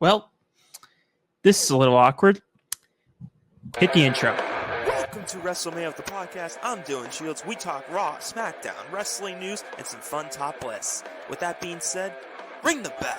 Well, this is a little awkward. Hit the intro. Welcome to WrestleMan the podcast. I'm Dylan Shields. We talk Raw, SmackDown, wrestling news, and some fun top lists. With that being said, ring the bell.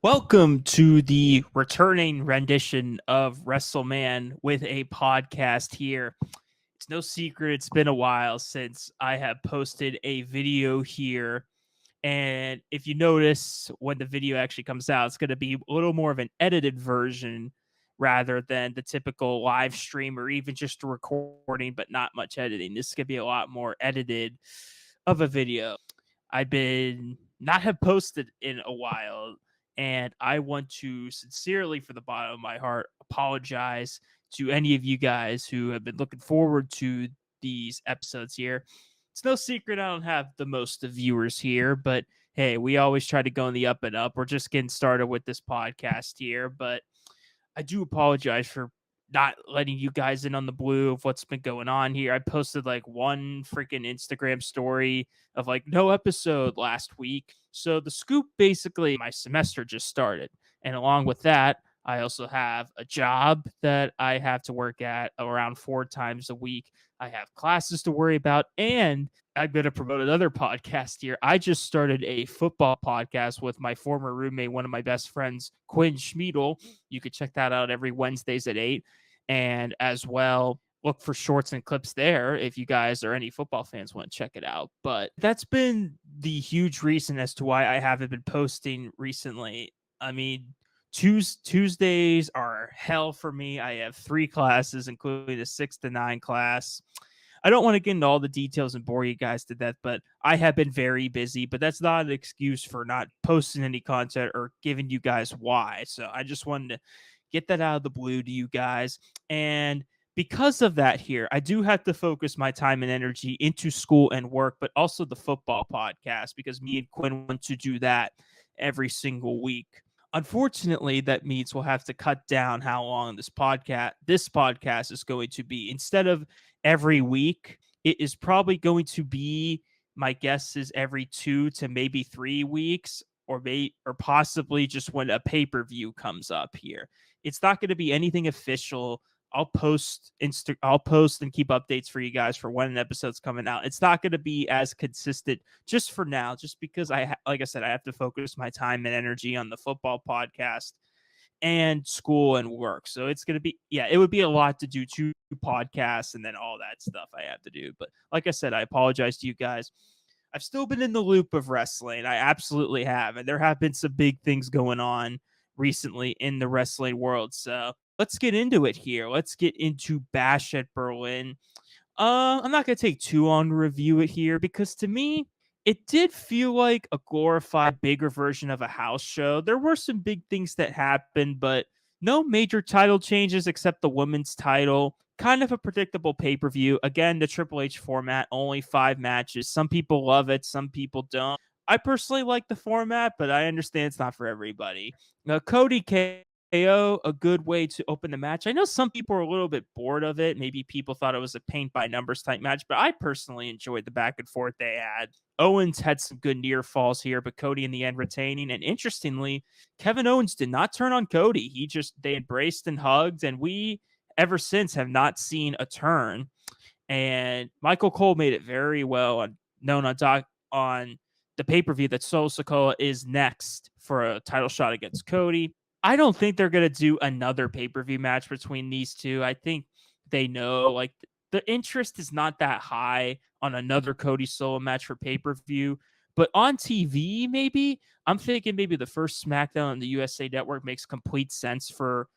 Welcome to the returning rendition of WrestleMan with a podcast here. It's no secret, it's been a while since I have posted a video here. And if you notice, when the video actually comes out, it's going to be a little more of an edited version rather than the typical live stream or even just a recording, but not much editing. This is going to be a lot more edited of a video. I've been not have posted in a while, and I want to sincerely, from the bottom of my heart, apologize to any of you guys who have been looking forward to these episodes here. It's no secret I don't have the most of viewers here, but hey, we always try to go in the up and up. We're just getting started with this podcast here, but I do apologize for not letting you guys in on the blue of what's been going on here. I posted like one freaking Instagram story of like no episode last week. So the scoop, basically, my semester just started. And along with that, I also have a job that I have to work at around 4 times a week. I have classes to worry about, and I'm going to promote another podcast here. I just started a football podcast with my former roommate, one of my best friends, Quinn Schmiedel. You could check that out every Wednesdays at 8. And as well, look for shorts and clips there if you guys or any football fans want to check it out. But that's been the huge reason as to why I haven't been posting recently. I mean, Tuesdays are hell for me. I have 3 classes, including a 6 to 9 class. I don't want to get into all the details and bore you guys to death, but I have been very busy, but that's not an excuse for not posting any content or giving you guys why. So I just wanted to get that out of the blue to you guys. And because of that here, I do have to focus my time and energy into school and work, but also the football podcast, because me and Quinn want to do that every single week. Unfortunately, that means we'll have to cut down how long this podcast is going to be. Instead of every week, it is probably going to be, my guess is, every 2 to maybe 3 weeks, or possibly just when a pay-per-view comes up here. It's not going to be anything official. I'll post and keep updates for you guys for when an episode's coming out. It's not going to be as consistent just for now, just because like I said, I have to focus my time and energy on the football podcast and school and work. So it's going to be, it would be a lot to do, 2 podcasts and then all that stuff I have to do. But like I said, I apologize to you guys. I've still been in the loop of wrestling. I absolutely have. And there have been some big things going on recently in the wrestling world. So let's get into it here. Let's get into Bash at Berlin. I'm not going to take too long to review it here, because to me, it did feel like a glorified, bigger version of a house show. There were some big things that happened, but no major title changes except the women's title. Kind of a predictable pay-per-view. Again, the Triple H format, only 5 matches. Some people love it, some people don't. I personally like the format, but I understand it's not for everybody. Now, Cody KO, a good way to open the match. I know some people are a little bit bored of it. Maybe people thought it was a paint by numbers type match, but I personally enjoyed the back and forth they had. Owens had some good near falls here, but Cody in the end retaining. And interestingly, Kevin Owens did not turn on Cody. They embraced and hugged, and we ever since have not seen a turn. And Michael Cole made it very well known on the pay-per-view that Solo Sikoa is next for a title shot against Cody. I don't think they're going to do another pay-per-view match between these two. I think they know, like, the interest is not that high on another Cody Solo match for pay-per-view. But on TV, maybe, I'm thinking maybe the first SmackDown on the USA Network makes complete sense for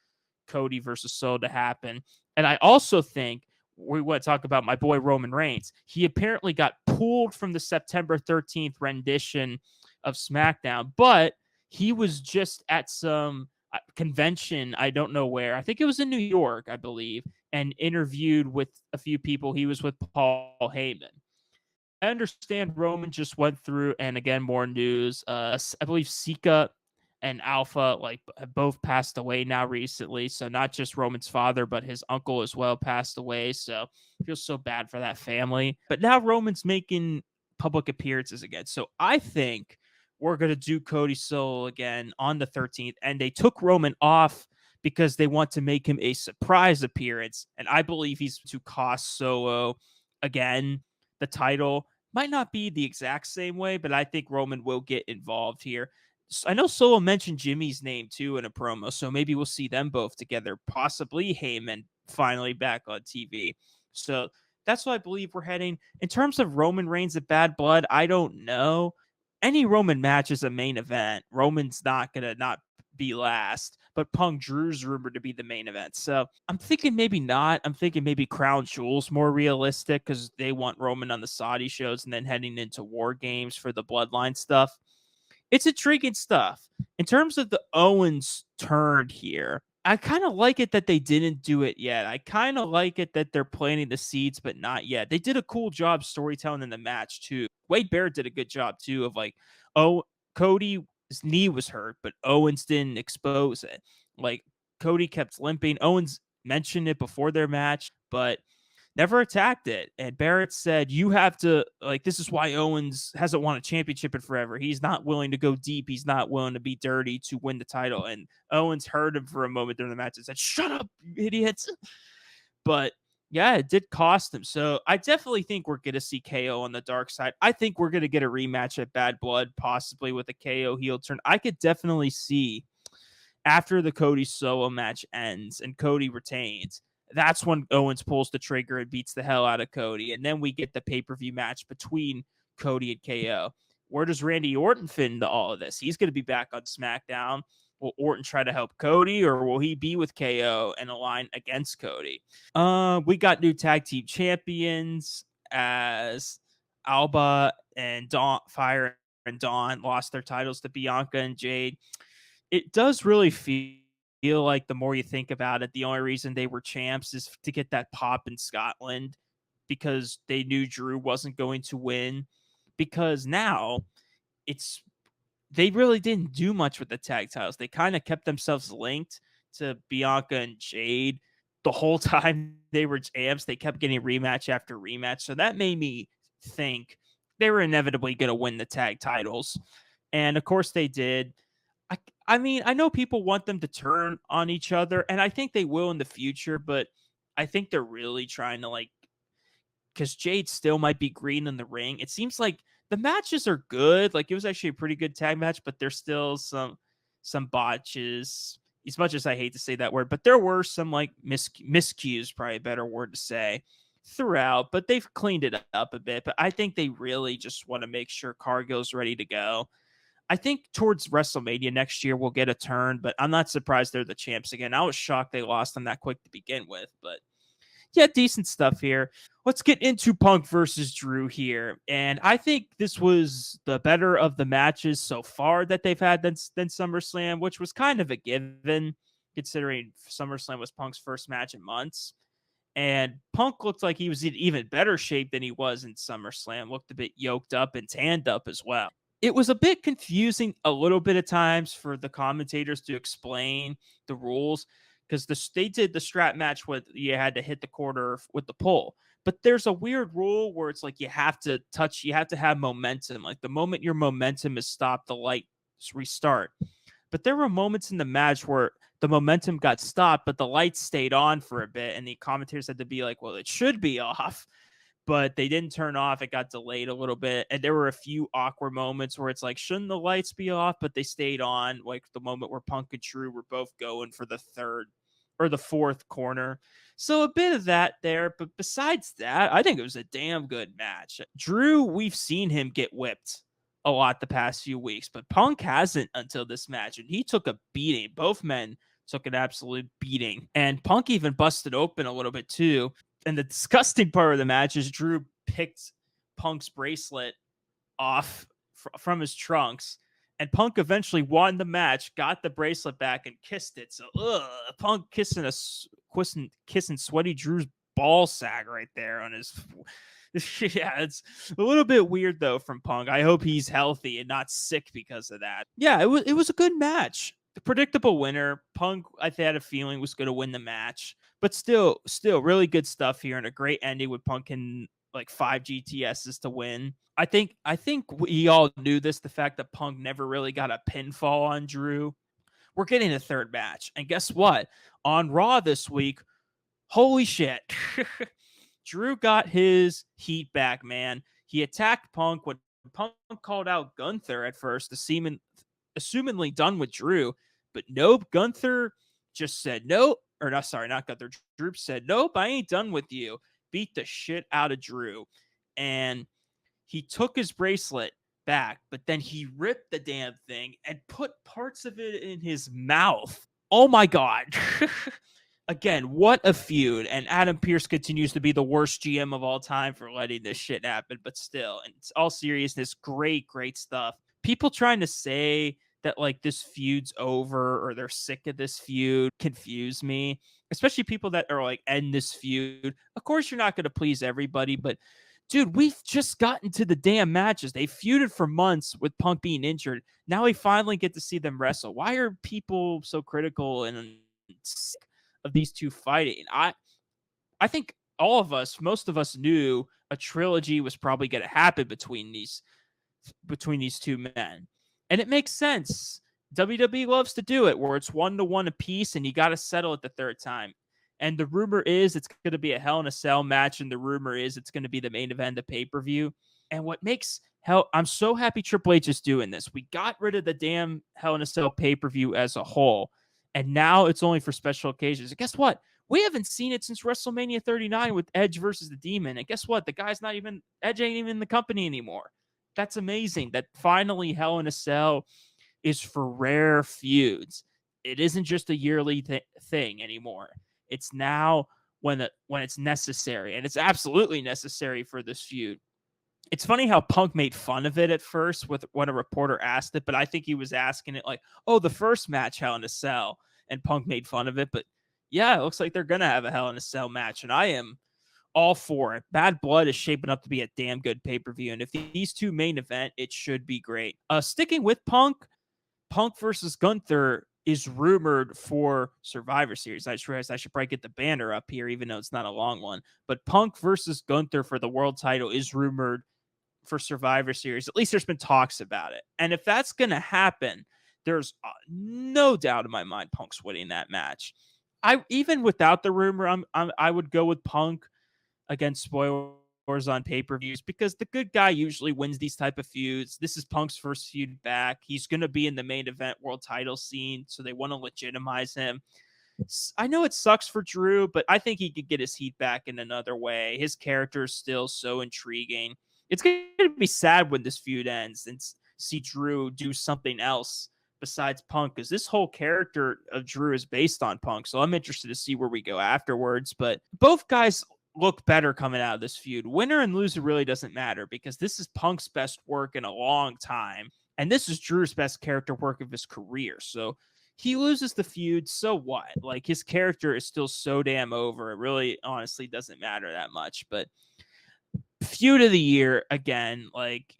Cody versus Solo to happen. And I also think we want to talk about my boy Roman Reigns. He apparently got pulled from the September 13th rendition of SmackDown, but he was just at some convention, I don't know where. I think it was in New York, I believe, and interviewed with a few people. He was with Paul Heyman. I understand Roman just went through, and again, more news. I believe Sika and Alpha, like, have both passed away now recently. So not just Roman's father, but his uncle as well passed away. So I feel so bad for that family. But now Roman's making public appearances again. So I think we're going to do Cody solo again on the 13th. And they took Roman off because they want to make him a surprise appearance. And I believe he's to cost Solo again the title. Might not be the exact same way, but I think Roman will get involved here. I know Solo mentioned Jimmy's name too in a promo, so maybe we'll see them both together. Possibly Heyman finally back on TV. So that's what I believe we're heading. In terms of Roman Reigns at Bad Blood, I don't know. Any Roman match is a main event. Roman's not gonna not be last, but Punk Drew's rumored to be the main event. So I'm thinking maybe not. I'm thinking maybe Crown Jewel's more realistic because they want Roman on the Saudi shows and then heading into War Games for the Bloodline stuff. It's intriguing stuff. In terms of the Owens turn here, I kind of like it that they didn't do it yet. I kind of like it that they're planting the seeds, but not yet. They did a cool job storytelling in the match too. Wade Barrett did a good job too of like, oh, Cody's knee was hurt, but Owens didn't expose it. Like Cody kept limping. Owens mentioned it before their match, but never attacked it. And Barrett said, you have to, like, this is why Owens hasn't won a championship in forever. He's not willing to go deep. He's not willing to be dirty to win the title. And Owens heard him for a moment during the match and said, shut up, you idiots. But yeah, it did cost him. So I definitely think we're going to see KO on the dark side. I think we're going to get a rematch at Bad Blood, possibly with a KO heel turn. I could definitely see after the Cody Solo match ends and Cody retains, that's when Owens pulls the trigger and beats the hell out of Cody. And then we get the pay-per-view match between Cody and KO. Where does Randy Orton fit into all of this? He's going to be back on SmackDown. Will Orton try to help Cody, or will he be with KO and align against Cody? We got new tag team champions as Alba and Fire and Dawn lost their titles to Bianca and Jade. It does really feel like the more you think about it, the only reason they were champs is to get that pop in Scotland because they knew Drew wasn't going to win. Because now it's they really didn't do much with the tag titles. They kind of kept themselves linked to Bianca and Jade the whole time they were champs. They kept getting rematch after rematch. So that made me think they were inevitably going to win the tag titles. And of course they did. I mean, I know people want them to turn on each other, and I think they will in the future, but I think they're really trying to, like, because Jade still might be green in the ring. It seems like the matches are good. Like, it was actually a pretty good tag match, but there's still some botches. As much as I hate to say that word, but there were some like miscues, probably a better word to say, throughout. But they've cleaned it up a bit. But I think they really just want to make sure Cargill's ready to go. I think towards WrestleMania next year we'll get a turn, but I'm not surprised they're the champs again. I was shocked they lost them that quick to begin with, but yeah, decent stuff here. Let's get into Punk versus Drew here. And I think this was the better of the matches so far that they've had than SummerSlam, which was kind of a given considering SummerSlam was Punk's first match in months. And Punk looked like he was in even better shape than he was in SummerSlam, looked a bit yoked up and tanned up as well. It was a bit confusing a little bit of times for the commentators to explain the rules because they did the strap match with you had to hit the quarter with the pole. But there's a weird rule where it's like you have to have momentum. Like the moment your momentum is stopped, the lights restart. But there were moments in the match where the momentum got stopped, but the lights stayed on for a bit. And the commentators had to be like, well, it should be off. But they didn't turn off. It got delayed a little bit. And there were a few awkward moments where it's like, shouldn't the lights be off? But they stayed on. Like the moment where Punk and Drew were both going for the third or the fourth corner. So a bit of that there. But besides that, I think it was a damn good match. Drew, we've seen him get whipped a lot the past few weeks, but Punk hasn't until this match. And he took a beating. Both men took an absolute beating. And Punk even busted open a little bit too. And the disgusting part of the match is Drew picked Punk's bracelet off from his trunks. And Punk eventually won the match, got the bracelet back, and kissed it. So, Punk kissing sweaty Drew's ball sack right there on his. Yeah, it's a little bit weird though from Punk. I hope he's healthy and not sick because of that. Yeah, it was a good match. The predictable winner. Punk, I had a feeling was going to win the match, but still really good stuff here and a great ending with Punk and like 5 GTSs to win. I think we all knew this. The fact that Punk never really got a pinfall on Drew. We're getting a third match, and guess what? On Raw this week, holy shit. Drew got his heat back, man. He attacked Punk when Punk called out Gunther at first, assumingly done with Drew. But nope, Gunther just said no. Or no, sorry, not Gunther. Drew said, nope, I ain't done with you. Beat the shit out of Drew. And he took his bracelet back, but then he ripped the damn thing and put parts of it in his mouth. Oh my God. Again, what a feud. And Adam Pearce continues to be the worst GM of all time for letting this shit happen. But still, in all seriousness, great stuff. People trying to say that like this feud's over or they're sick of this feud confuse me. Especially people that are like, end this feud. Of course, you're not going to please everybody, but dude, we've just gotten to the damn matches. They feuded for months with Punk being injured. Now we finally get to see them wrestle. Why are people so critical and sick of these two fighting? I think most of us knew a trilogy was probably going to happen between these two men. And it makes sense. WWE loves to do it where it's 1-1 apiece and you got to settle it the third time. And the rumor is it's going to be a Hell in a Cell match, and the rumor is it's going to be the main event of pay-per-view. And what makes I'm so happy Triple H is doing this. We got rid of the damn Hell in a Cell pay-per-view as a whole, and now it's only for special occasions. And guess what? We haven't seen it since WrestleMania 39 with Edge versus the Demon. And guess what? Edge ain't even in the company anymore. That's amazing that finally Hell in a Cell is for rare feuds. It isn't just a yearly thing anymore. It's now when it's necessary, and it's absolutely necessary for this feud. It's funny how Punk made fun of it at first when a reporter asked it, but I think he was asking it like, oh, the first match, Hell in a Cell, and Punk made fun of it. But yeah, it looks like they're going to have a Hell in a Cell match, and I am all for it. Bad Blood is shaping up to be a damn good pay-per-view, and if these two main event, it should be great. Sticking with Punk versus Gunther is rumored for Survivor Series. I just realized I should probably get the banner up here, even though it's not a long one. But Punk versus Gunther for the world title is rumored for Survivor Series. At least there's been talks about it. And if that's going to happen, there's no doubt in my mind Punk's winning that match. Even without the rumor, I would go with Punk against spoilers on pay-per-views because the good guy usually wins these type of feuds. This is Punk's first feud back. He's going to be in the main event world title scene, so they want to legitimize him. I know it sucks for Drew, but I think he could get his heat back in another way. His character is still so intriguing. It's going to be sad when this feud ends and see Drew do something else besides Punk, because this whole character of Drew is based on Punk. So I'm interested to see where we go afterwards. But both guys look better coming out of this feud. Winner and loser really doesn't matter because this is Punk's best work in a long time. And this is Drew's best character work of his career. So he loses the feud. So what? Like, his character is still so damn over. It really honestly doesn't matter that much. But feud of the year, again, like,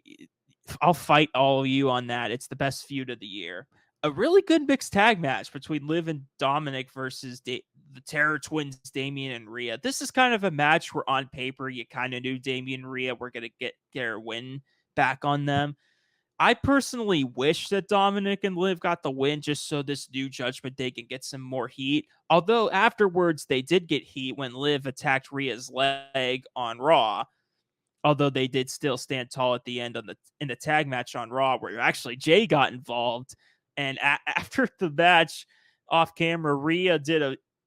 I'll fight all of you on that. It's the best feud of the year. A really good mixed tag match between Liv and Dominic versus the Terror Twins, Damian and Rhea. This is kind of a match where on paper you kind of knew Damian and Rhea were going to get their win back on them. I personally wish that Dominic and Liv got the win just so this new Judgment Day can get some more heat. Although afterwards they did get heat when Liv attacked Rhea's leg on Raw. Although they did still stand tall at the end in the tag match on Raw, where actually Jay got involved. And after the match off camera, Rhea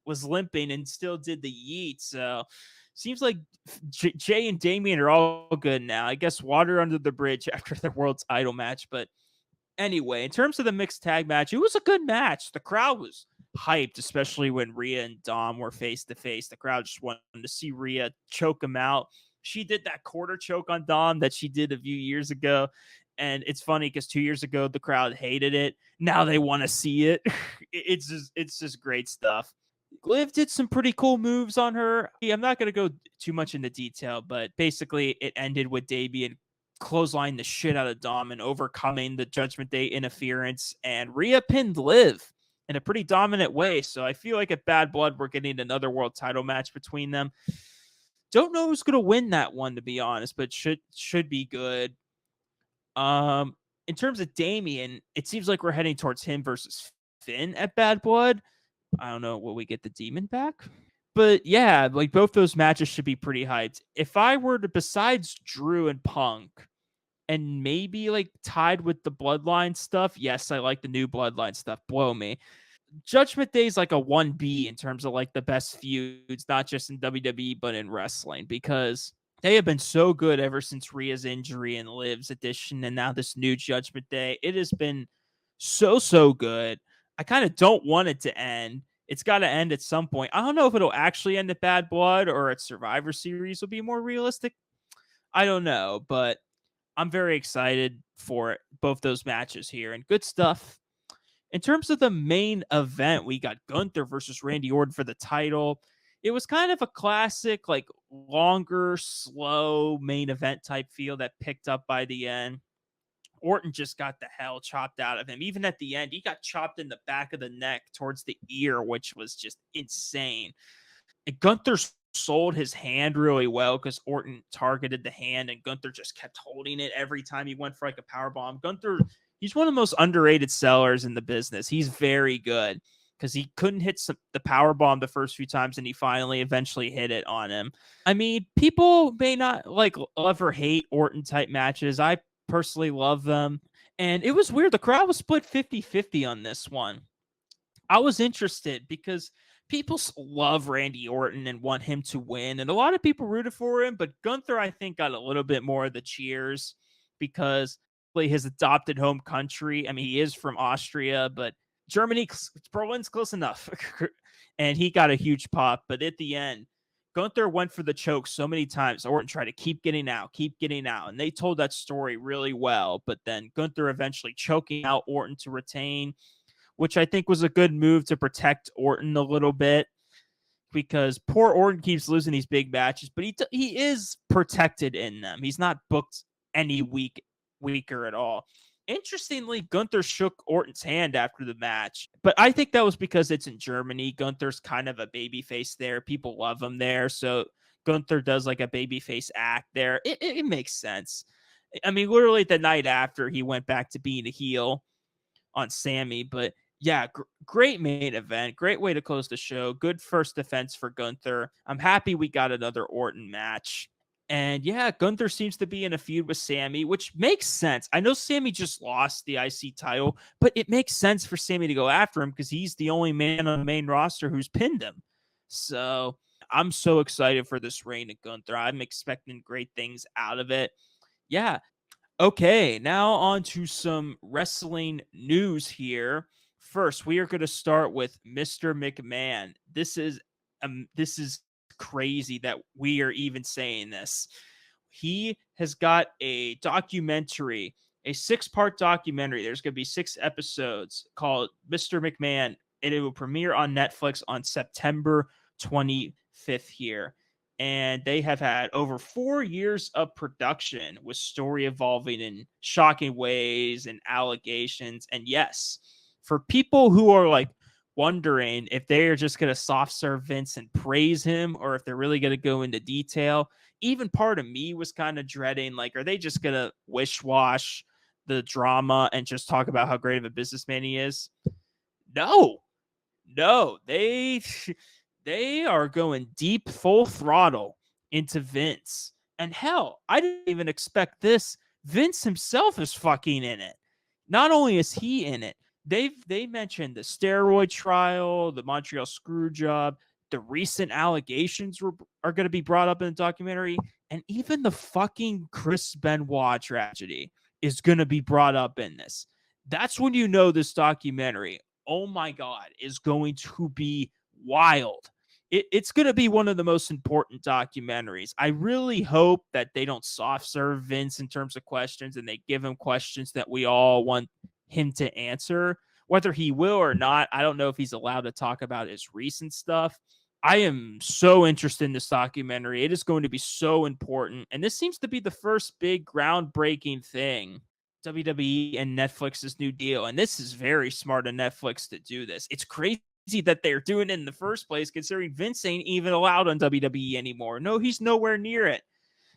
was limping and still did the yeet. So seems like Jay and Damian are all good now. I guess water under the bridge after the world title match. But anyway, in terms of the mixed tag match, it was a good match. The crowd was hyped, especially when Rhea and Dom were face to face. The crowd just wanted to see Rhea choke him out. She did that quarter choke on Dom that she did a few years ago. And it's funny because 2 years ago, the crowd hated it. Now they want to see it. It's just great stuff. Liv did some pretty cool moves on her. I'm not going to go too much into detail, but basically it ended with Damien clothesline the shit out of Dom and overcoming the Judgment Day interference, and Rhea pinned Liv in a pretty dominant way. So I feel like at Bad Blood, we're getting another world title match between them. Don't know who's going to win that one, to be honest, but should be good. In terms of Damien, it seems like we're heading towards him versus Finn at Bad Blood. I don't know, will we get the Demon back? But yeah, like both those matches should be pretty hyped. If I were to, besides Drew and Punk, and maybe like tied with the Bloodline stuff, yes, I like the new Bloodline stuff. Blow me. Judgment Day is like a 1B in terms of like the best feuds, not just in WWE, but in wrestling, because they have been so good ever since Rhea's injury and Liv's addition, and now this new Judgment Day. It has been so good. I kind of don't want it to end. It's got to end at some point. I don't know if it'll actually end at Bad Blood or at Survivor Series will be more realistic. I don't know, but I'm very excited for both those matches here, and good stuff. In terms of the main event, we got Gunther versus Randy Orton for the title. It was kind of a classic, like longer, slow main event type feel that picked up by the end. Orton just got the hell chopped out of him. Even at the end, he got chopped in the back of the neck towards the ear, which was just insane. And Gunther sold his hand really well because Orton targeted the hand and Gunther just kept holding it every time he went for like a power bomb. Gunther, he's one of the most underrated sellers in the business. He's very good because he couldn't hit the power bomb the first few times and he finally eventually hit it on him. I mean, people may not like love or hate Orton type matches. I personally love them. And it was weird. The crowd was split 50-50 on this one. I was interested because people love Randy Orton and want him to win. And a lot of people rooted for him, but Gunther, I think, got a little bit more of the cheers because his adopted home country. I mean, he is from Austria, but Germany, Berlin's close enough. And he got a huge pop. But at the end, Gunther went for the choke so many times. Orton tried to keep getting out. And they told that story really well. But then Gunther eventually choking out Orton to retain, which I think was a good move to protect Orton a little bit because poor Orton keeps losing these big matches, but he is protected in them. He's not booked any weaker at all. Interestingly, Gunther shook Orton's hand after the match, but I think that was because it's in Germany. Gunther's kind of a babyface there. People love him there, so Gunther does like a babyface act there. It makes sense. I mean, literally the night after, he went back to being a heel on Sammy, but yeah, great main event. Great way to close the show. Good first defense for Gunther. I'm happy we got another Orton match. And yeah, Gunther seems to be in a feud with Sammy, which makes sense. I know Sammy just lost the IC title, but it makes sense for Sammy to go after him because he's the only man on the main roster who's pinned him. So I'm so excited for this reign of Gunther. I'm expecting great things out of it. Yeah. Okay, now on to some wrestling news here. First, we are going to start with Mr. McMahon. This is crazy that we are even saying this. He has got a documentary, a 6-part documentary. There's going to be 6 episodes called Mr. McMahon, and it will premiere on Netflix on September 25th here. And they have had over 4 years of production with story evolving in shocking ways and allegations. And yes, for people who are like wondering if they are just going to soft serve Vince and praise him or if they're really going to go into detail, even part of me was kind of dreading, like, are they just going to wish-wash the drama and just talk about how great of a businessman he is? No, they are going deep, full throttle into Vince. And hell, I didn't even expect this. Vince himself is fucking in it. Not only is he in it, they mentioned the steroid trial, the Montreal screw job, the recent allegations are going to be brought up in the documentary, and even the fucking Chris Benoit tragedy is going to be brought up in this. That's when you know this documentary, oh my God, is going to be wild. It's going to be one of the most important documentaries. I really hope that they don't soft serve Vince in terms of questions and they give him questions that we all want him to answer. Whether he will or not, I don't know if he's allowed to talk about his recent stuff. I am so interested in this documentary. It is going to be so important. And this seems to be the first big groundbreaking thing. WWE and Netflix's new deal. And this is very smart of Netflix to do this. It's crazy that they're doing it in the first place, considering Vince ain't even allowed on WWE anymore. No, he's nowhere near it.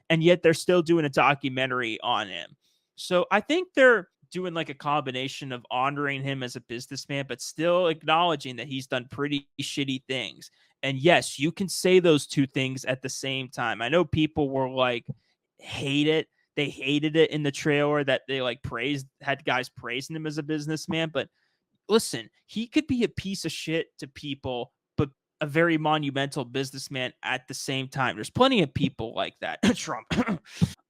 And yet they're still doing a documentary on him. So I think they're doing like a combination of honoring him as a businessman, but still acknowledging that he's done pretty shitty things. And yes, you can say those two things at the same time. I know people were like, hate it. They hated it in the trailer that they like had guys praising him as a businessman. But listen, he could be a piece of shit to people, but a very monumental businessman at the same time. There's plenty of people like that. Trump.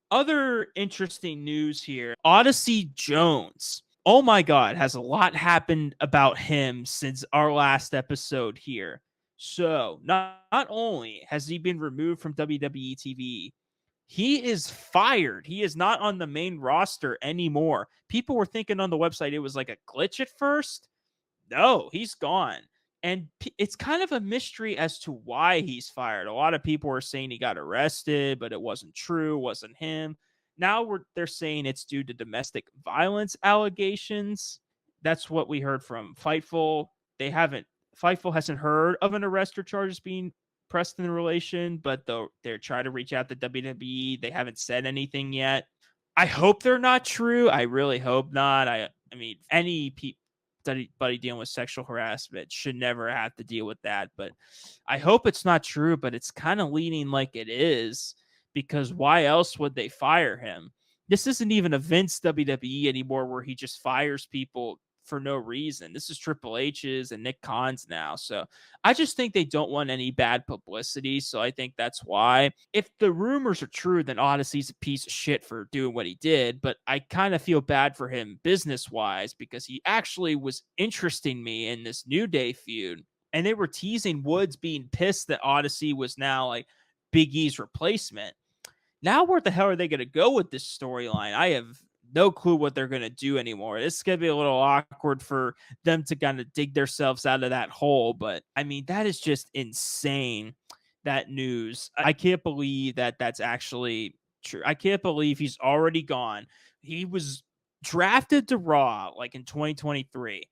Other interesting news here, Odyssey Jones. Oh my God, has a lot happened about him since our last episode here. So, not only has he been removed from WWE TV, he is fired. He is not on the main roster anymore. People were thinking on the website it was like a glitch at first. No, he's gone. And it's kind of a mystery as to why he's fired. A lot of people were saying he got arrested, but it wasn't true, wasn't him. Now they're saying it's due to domestic violence allegations. That's what we heard from Fightful. Fightful hasn't heard of an arrest or charges being pressed in relation, but they're trying to reach out to WWE. They haven't said anything yet. I hope they're not true. I really hope not. I mean, anybody dealing with sexual harassment should never have to deal with that. But I hope it's not true, but it's kind of leaning like it is, because why else would they fire him? This isn't even a Vince WWE anymore where he just fires people for no reason. This is Triple H's and Nick Khan's now. So I just think they don't want any bad publicity. So I think that's why. If the rumors are true, then Odyssey's a piece of shit for doing what he did. But I kind of feel bad for him business wise, because he actually was interesting me in this New Day feud. And they were teasing Woods being pissed that Odyssey was now like Big E's replacement. Now, where the hell are they going to go with this storyline? I have no clue what they're going to do anymore. It's going to be a little awkward for them to kind of dig themselves out of that hole. But I mean, that is just insane, that news. I can't believe that that's actually true. I can't believe he's already gone. He was drafted to Raw like in 2023,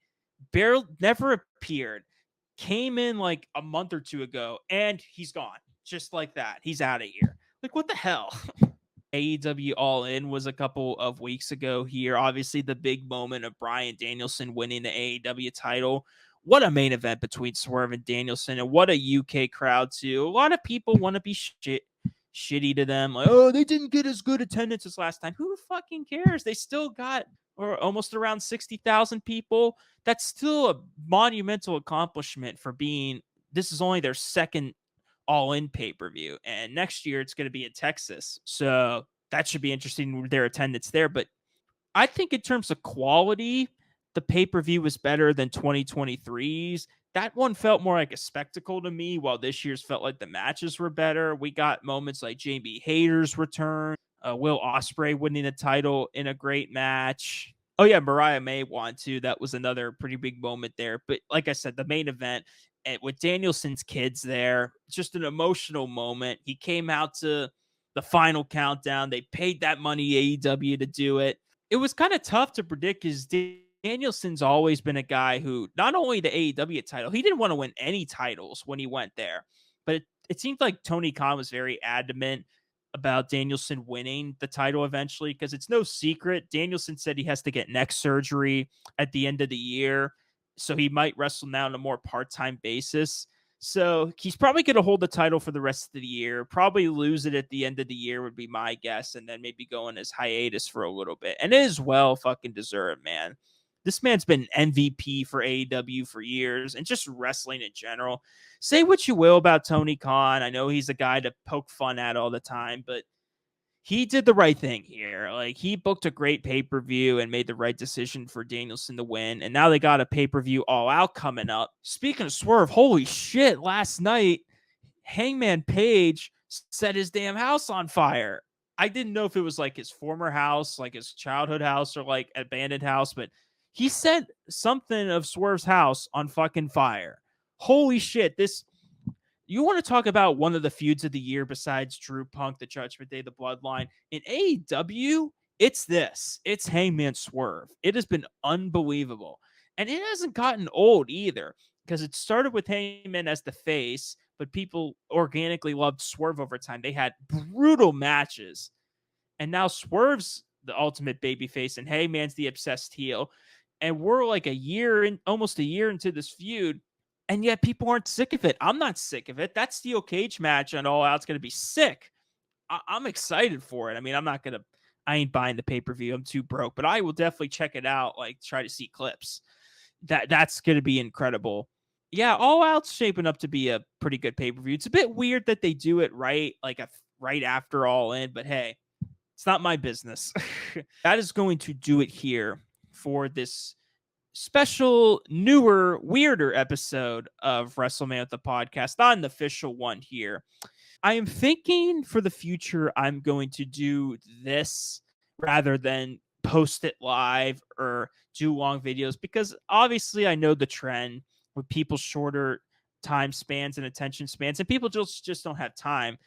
barely never appeared, came in like a month or two ago, and he's gone just like that. He's out of here. Like, what the hell? AEW All In was a couple of weeks ago here. Obviously, the big moment of Bryan Danielson winning the AEW title. What a main event between Swerve and Danielson, and what a UK crowd, too. A lot of people want to be shitty to them. Like, oh, they didn't get as good attendance as last time. Who fucking cares? They still got or almost around 60,000 people. That's still a monumental accomplishment for being, this is only their second All In pay-per-view, and next year it's going to be in Texas, so that should be interesting with their attendance there. But I think in terms of quality, the pay-per-view was better than 2023's. That one felt more like a spectacle to me, while this year's felt like the matches were better. We got moments like Jamie Hayter's return, Will Ospreay winning the title in a great match. Oh yeah, Mariah May won too. That was another pretty big moment there. But like I said, the main event, and with Danielson's kids there, just an emotional moment. He came out to the final countdown. They paid that money AEW to do it. It was kind of tough to predict because Danielson's always been a guy who, not only the AEW title, he didn't want to win any titles when he went there, but it seemed like Tony Khan was very adamant about Danielson winning the title eventually, because it's no secret. Danielson said he has to get neck surgery at the end of the year, so he might wrestle now on a more part-time basis. So he's probably going to hold the title for the rest of the year, probably lose it at the end of the year would be my guess, and then maybe go on his hiatus for a little bit. And it is well fucking deserved, man. This man's been MVP for AEW for years, and just wrestling in general. Say what you will about Tony Khan. I know he's a guy to poke fun at all the time, but he did the right thing here. Like, he booked a great pay-per-view and made the right decision for Danielson to win. And now they got a pay-per-view All Out coming up. Speaking of Swerve, holy shit, last night, Hangman Page set his damn house on fire. I didn't know if it was like his former house, like his childhood house, or like abandoned house, but He set something of Swerve's house on fucking fire. Holy shit. You want to talk about one of the feuds of the year besides Drew Punk, the Judgment Day, the Bloodline? In AEW, it's this. It's Hangman Swerve. It has been unbelievable. And it hasn't gotten old either, because it started with Hangman as the face, but people organically loved Swerve over time. They had brutal matches. And now Swerve's the ultimate babyface, and Hangman's the obsessed heel. And we're like almost a year into this feud, and yet people aren't sick of it. I'm not sick of it. That steel cage match on All Out's going to be sick. I'm excited for it. I mean, I ain't buying the pay-per-view. I'm too broke, but I will definitely check it out, like try to see clips. That's going to be incredible. Yeah, All Out's shaping up to be a pretty good pay-per-view. It's a bit weird that they do it right after All In, but hey, it's not my business. That is going to do it here for this special, newer, weirder episode of WrestleMan with the podcast, not an official one here. I am thinking for the future, I'm going to do this rather than post it live or do long videos, because obviously I know the trend with people's shorter time spans and attention spans, and people just don't have time.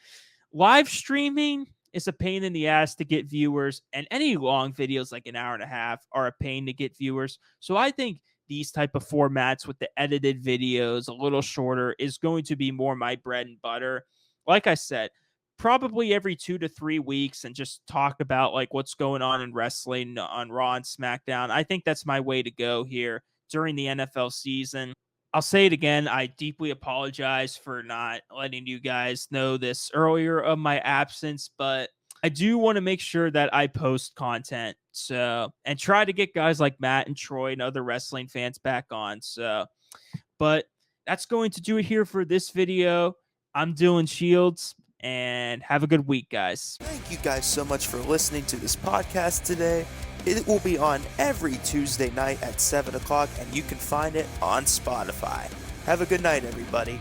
Live streaming is a pain in the ass to get viewers, and any long videos like an hour and a half are a pain to get viewers. So I think these type of formats with the edited videos, a little shorter, is going to be more my bread and butter. Like I said, probably every 2 to 3 weeks, and just talk about like what's going on in wrestling on Raw and SmackDown. I think that's my way to go here during the NFL season. I'll say it again. I deeply apologize for not letting you guys know this earlier of my absence, but I do want to make sure that I post content. So, and try to get guys like Matt and Troy and other wrestling fans back on. So, but that's going to do it here for this video. I'm Dylan Shields, and have a good week, guys. Thank you guys so much for listening to this podcast today. It will be on every Tuesday night at 7 o'clock, and you can find it on Spotify. Have a good night, everybody.